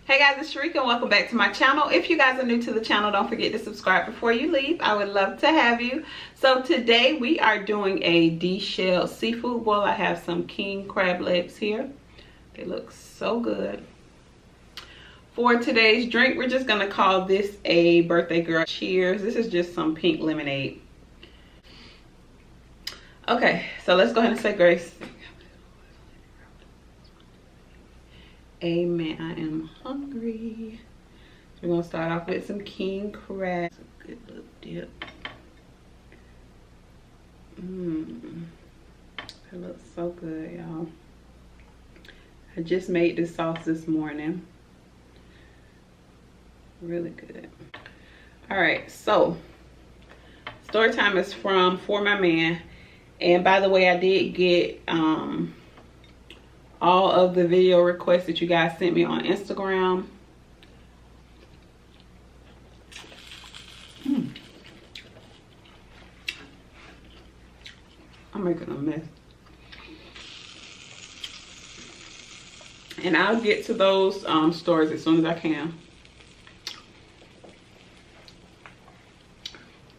Hey guys, it's Sharika and welcome back to my channel. If you guys are new to the channel, don't forget to subscribe before you leave. I would love to have you. So today we are doing a deshelled seafood boil. I have some king crab legs here. They look so good. For today's drink, we're just going to call this a birthday girl cheers. This is just some pink lemonade. Okay, so let's go ahead and say grace. Amen. I am hungry. We're gonna start off with some king crab. A good little dip. That looks so good, y'all. I just made this sauce this morning. Really good. All right, so story time is from For My Man. And by the way, I did get all of the video requests that you guys sent me on Instagram. I'm making a mess. And I'll get to those stories as soon as I can.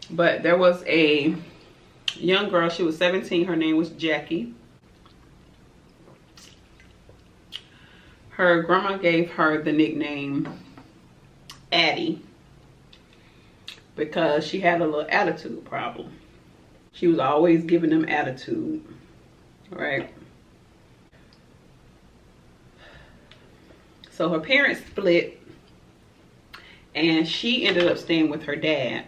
But there was a young girl, she was 17, her name was Jackie. Her grandma gave her the nickname Addie because she had a little attitude problem. She was always giving them attitude, right? So her parents split and she ended up staying with her dad.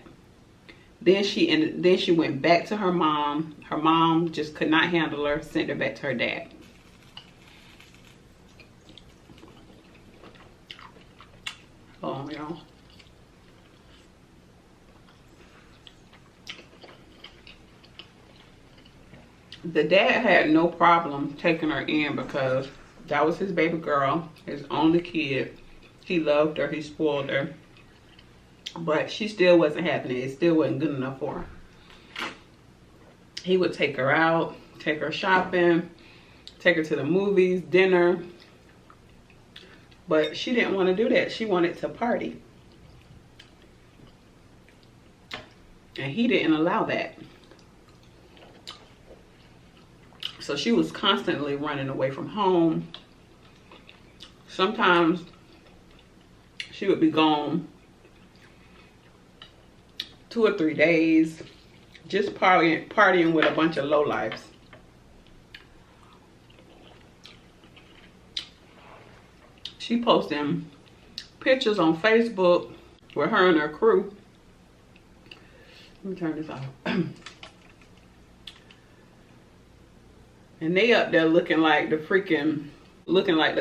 Then she went back to her mom. Her mom just could not handle her, sent her back to her dad. Oh, y'all. The dad had no problem taking her in because that was his baby girl, his only kid. He loved her, he spoiled her. But she still wasn't having it. It still wasn't good enough for her. He would take her out, take her shopping, take her to the movies, dinner. But she didn't want to do that. She wanted to party. And he didn't allow that. So she was constantly running away from home. Sometimes she would be gone 2 or 3 days, just partying with a bunch of lowlifes. She posting pictures on Facebook with her and her crew. Let me turn this off. And they up there looking like the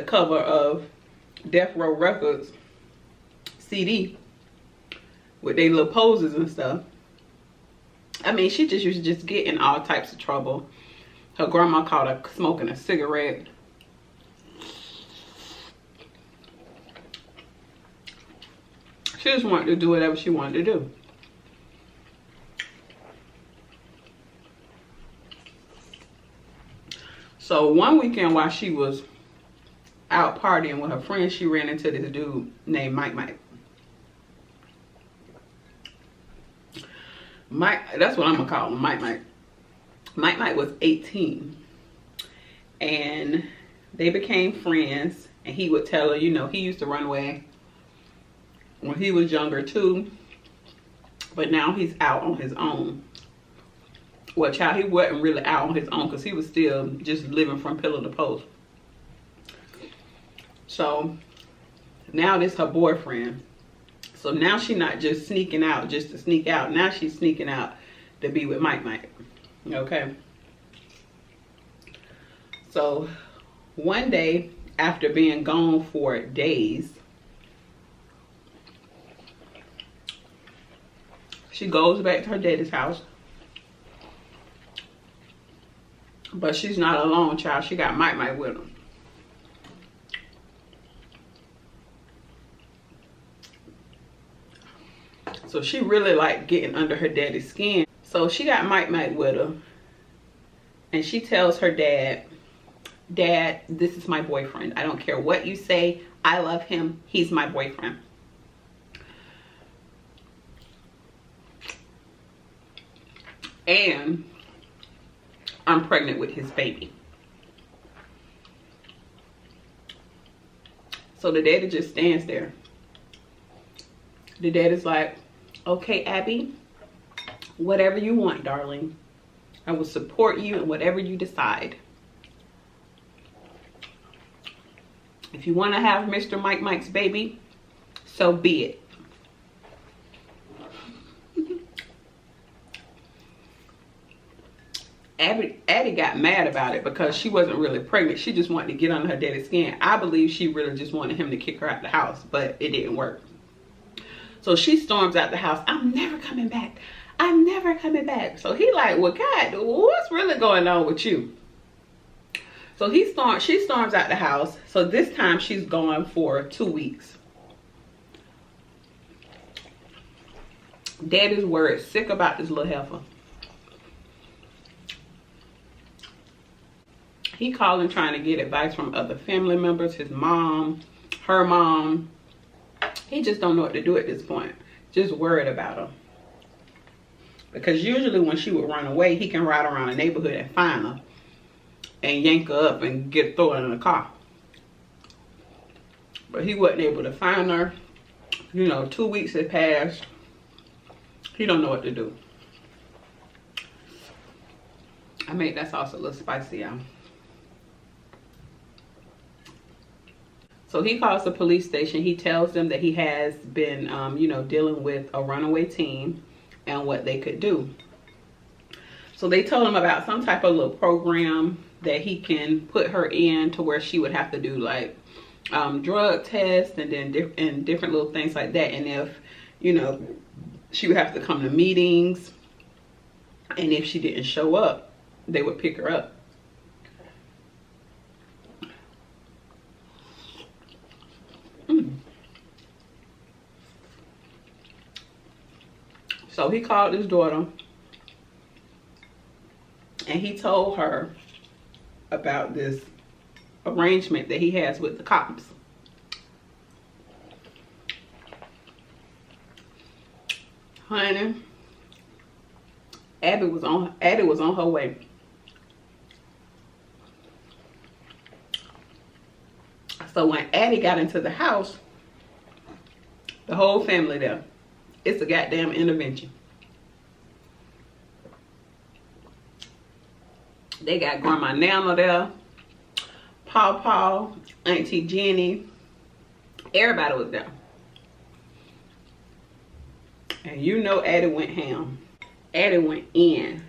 cover of Death Row Records CD with their little poses and stuff. I mean, she just used to just get in all types of trouble. Her grandma caught her smoking a cigarette. She just wanted to do whatever she wanted to do. So one weekend while she was out partying with her friends, she ran into this dude named Mike. Mike, that's what I'm gonna call him, Mike. Mike was 18. And they became friends. And he would tell her, you know, he used to run away when he was younger too, but now he's out on his own. Well, child, he wasn't really out on his own because he was still just living from pillar to post. So now this her boyfriend. So now she's not just sneaking out just to sneak out. Now she's sneaking out to be with Mike. Okay. So one day after being gone for days, she goes back to her daddy's house. But she's not alone, child. She got Mike with her. So she really like getting under her daddy's skin. So she got Mike with her. And she tells her dad, Dad, this is my boyfriend. I don't care what you say. I love him. He's my boyfriend. And I'm pregnant with his baby. So the daddy just stands there. The daddy's like, okay, Abby, whatever you want, darling. I will support you in whatever you decide. If you want to have Mr. Mike's baby, so be it. Addie got mad about it because she wasn't really pregnant. She just wanted to get under her daddy's skin. I believe she really just wanted him to kick her out the house, but it didn't work. So she storms out the house. I'm never coming back. I'm never coming back. So he like, well, God, what's really going on with you? So she storms out the house. So this time she's gone for 2 weeks. Daddy's worried sick about this little heifer. He calling trying to get advice from other family members, his mom, her mom. He just don't know what to do at this point. Just worried about her. Because usually when she would run away, he can ride around the neighborhood and find her. And yank her up and throw her in the car. But he wasn't able to find her. You know, 2 weeks had passed. He don't know what to do. I made that sauce a little spicy, y'all. So he calls the police station. He tells them that he has been, you know, dealing with a runaway teen and what they could do. So they told him about some type of little program that he can put her in to where she would have to do like drug tests and then different little things like that. And if, you know, she would have to come to meetings. And if she didn't show up, they would pick her up. So he called his daughter and he told her about this arrangement that he has with the cops. Honey, Abby was on her way. So when Addie got into the house, the whole family there. It's a goddamn intervention. They got Grandma Nana there, Paw, Auntie Jenny. Everybody was there. And you know Addie went ham. Addie went in.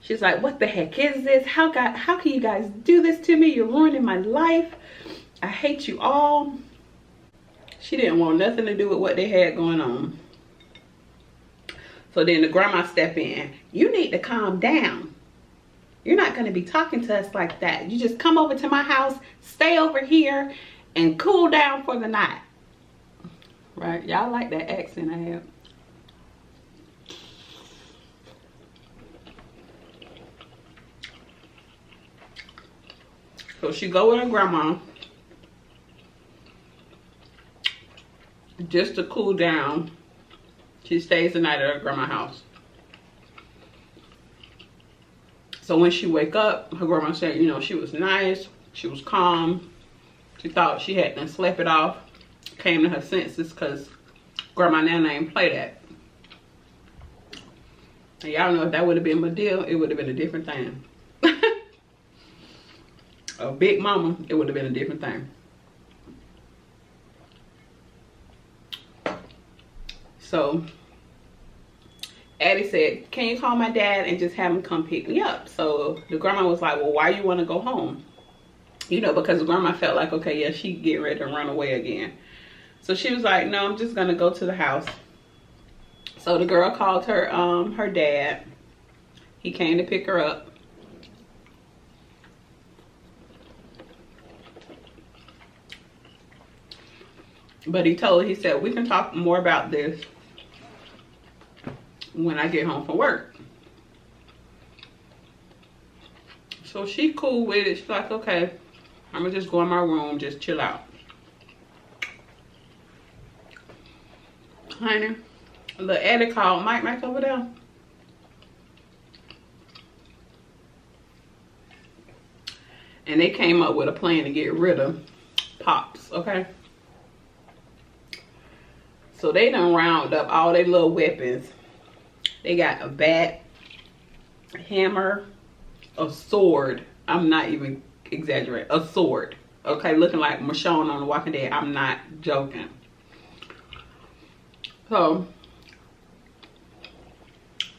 She's like, what the heck is this? How can you guys do this to me? You're ruining my life. I hate you all. She didn't want nothing to do with what they had going on. So then the grandma step in. You need to calm down. You're not going to be talking to us like that. You just come over to my house, stay over here, and cool down for the night. Right? Y'all like that accent I have. So she go with her grandma just to cool down. She stays the night at her grandma's house. So when she wake up, her grandma said, you know, she was nice, she was calm. She thought she had to slept it off, came to her senses because Grandma Nana ain't play that. And y'all know if that would have been my deal, it would have been a different thing. A big mama, it would have been a different thing. So Addie said, can you call my dad and just have him come pick me up? So the grandma was like, well, why you want to go home? You know, because the grandma felt like, okay, yeah, she get ready to run away again. So she was like, no, I'm just going to go to the house. So the girl called her, her dad. He came to pick her up. But he said, we can talk more about this when I get home from work. So she cool with it. She's like, okay, I'm gonna just go in my room, just chill out. Honey, little Eddie called Mike over there. And they came up with a plan to get rid of Pops, okay? So they done round up all their little weapons. They got a bat, a hammer, a sword. I'm not even exaggerating. A sword. Okay, looking like Michonne on The Walking Dead. I'm not joking. So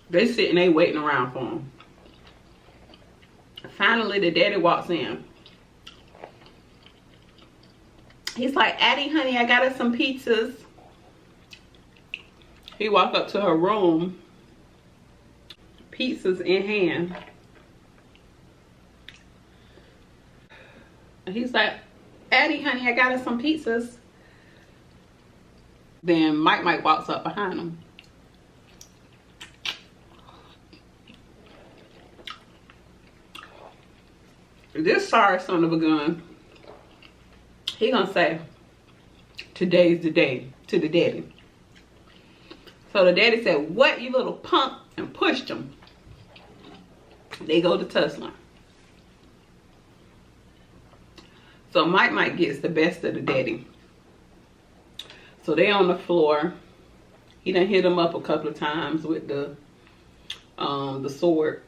they sitting there waiting around for him. Finally, the daddy walks in. He's like, Addie, honey, I got us some pizzas. He walked up to her room, pizzas in hand. And he's like, Addie, honey, I got us some pizzas. Then Mike walks up behind him. This sorry son of a gun, he gonna say, today's the day, to the daddy. So the daddy said, what, you little punk, and pushed him. They go to tussling. So Mike gets the best of the daddy. So they on the floor. He done hit him up a couple of times with the sword.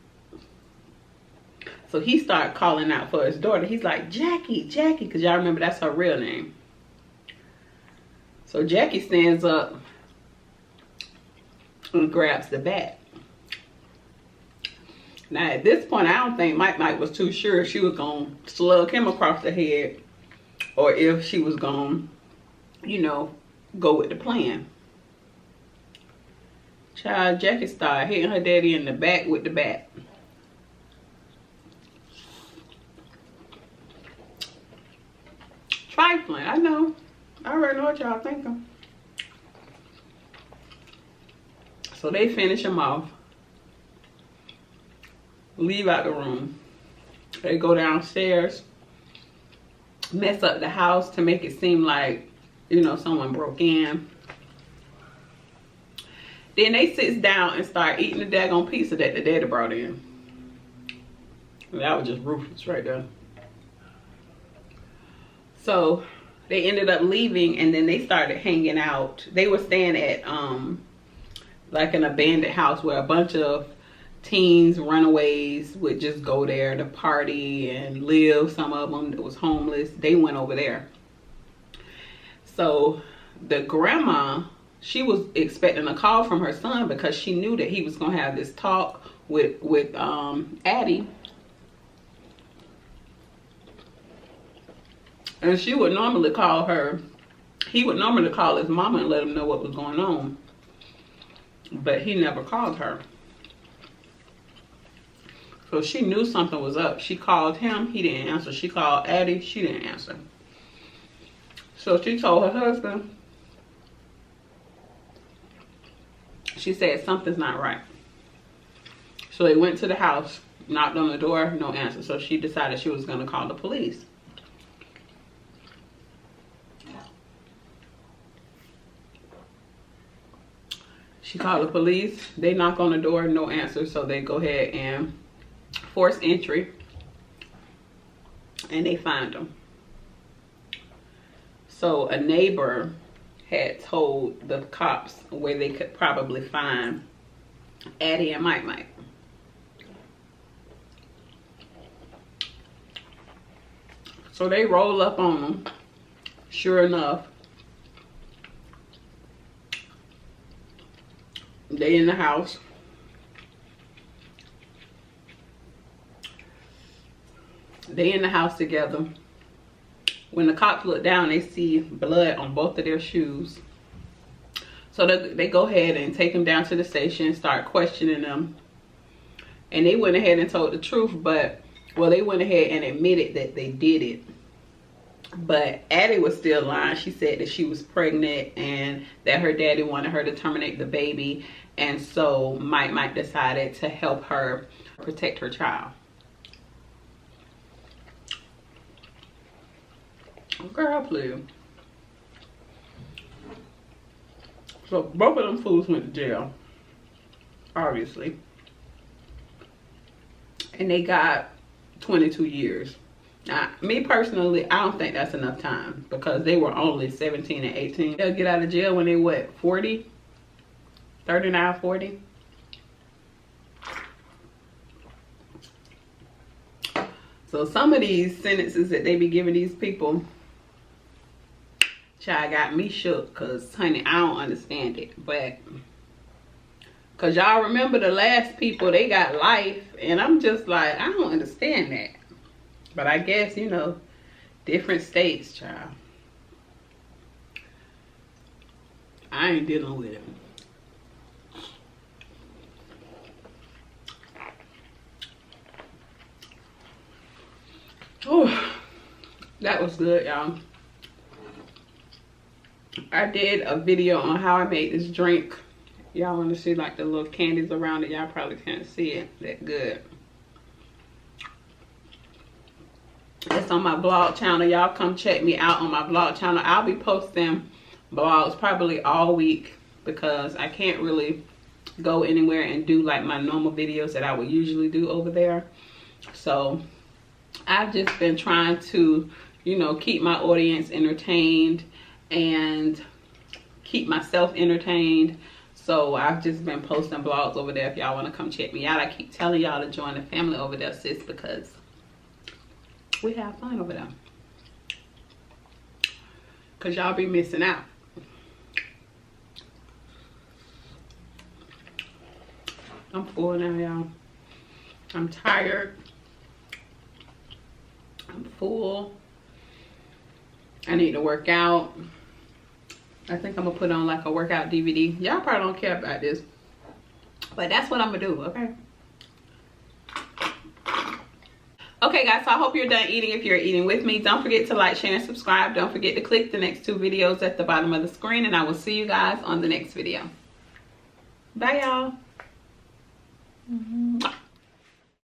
So he started calling out for his daughter. He's like, Jackie, because y'all remember that's her real name. So Jackie stands up and grabs the bat. Now at this point, I don't think Mike was too sure if she was gonna slug him across the head or if she was gonna, you know, go with the plan. Child, Jackie started hitting her daddy in the back with the bat. Trifling, I know. I already know what y'all thinking. So they finish him off. Leave out the room. They go downstairs. Mess up the house to make it seem like, you know, someone broke in. Then they sit down and start eating the daggone pizza that the daddy brought in. That was just ruthless right there. So they ended up leaving, and then they started hanging out. They were staying at like an abandoned house where a bunch of teens, runaways would just go there to party and live. Some of them that was homeless, they went over there. So the grandma, she was expecting a call from her son because she knew that he was gonna have this talk with Addie. And she would normally call her, he would normally call his mama and let him know what was going on. But he never called her. So she knew something was up. She called him, he didn't answer. She called Addie, she didn't answer. So she told her husband, she said something's not right. So they went to the house, knocked on the door, no answer. So she decided she was gonna call the police. She called the police. They knock on the door, no answer. So they go ahead and force entry. And they find them. So a neighbor had told the cops where they could probably find Addie and Mike. So they roll up on them. Sure enough, they in the house. They in the house together. When the cops look down, they see blood on both of their shoes. So they go ahead and take them down to the station, start questioning them. And they went ahead and told the truth, but, well, they went ahead and admitted that they did it. But Addie was still lying. She said that she was pregnant and that her daddy wanted her to terminate the baby. And so Mike decided to help her protect her child. Girl, please. So both of them fools went to jail, obviously. And they got 22 years. Now, me personally, I don't think that's enough time because they were only 17 and 18. They'll get out of jail when they what, 40? 39, 40? So some of these sentences that they be giving these people, child, got me shook because, honey, I don't understand it. But, because y'all remember the last people, they got life. And I'm just like, I don't understand that. But I guess, you know, different states, child. I ain't dealing with it. Oh, that was good, y'all. I did a video on how I made this drink. Y'all want to see like the little candies around it. Y'all probably can't see it that good. It's on my vlog channel. Y'all come check me out on my vlog channel. I'll be posting vlogs probably all week because I can't really go anywhere and do like my normal videos that I would usually do over there. So I've just been trying to, you know, keep my audience entertained and keep myself entertained. So I've just been posting vlogs over there if y'all want to come check me out. I keep telling y'all to join the family over there, sis, because we have fun over there. Because y'all be missing out. I'm full now, y'all. I'm tired. I'm full. I need to work out. I think I'm going to put on like a workout DVD. Y'all probably don't care about this. But that's what I'm going to do, okay? Okay guys, so I hope you're done eating if you're eating with me. Don't forget to like, share, and subscribe. Don't forget to click the next 2 videos at the bottom of the screen, and I will see you guys on the next video. Bye y'all.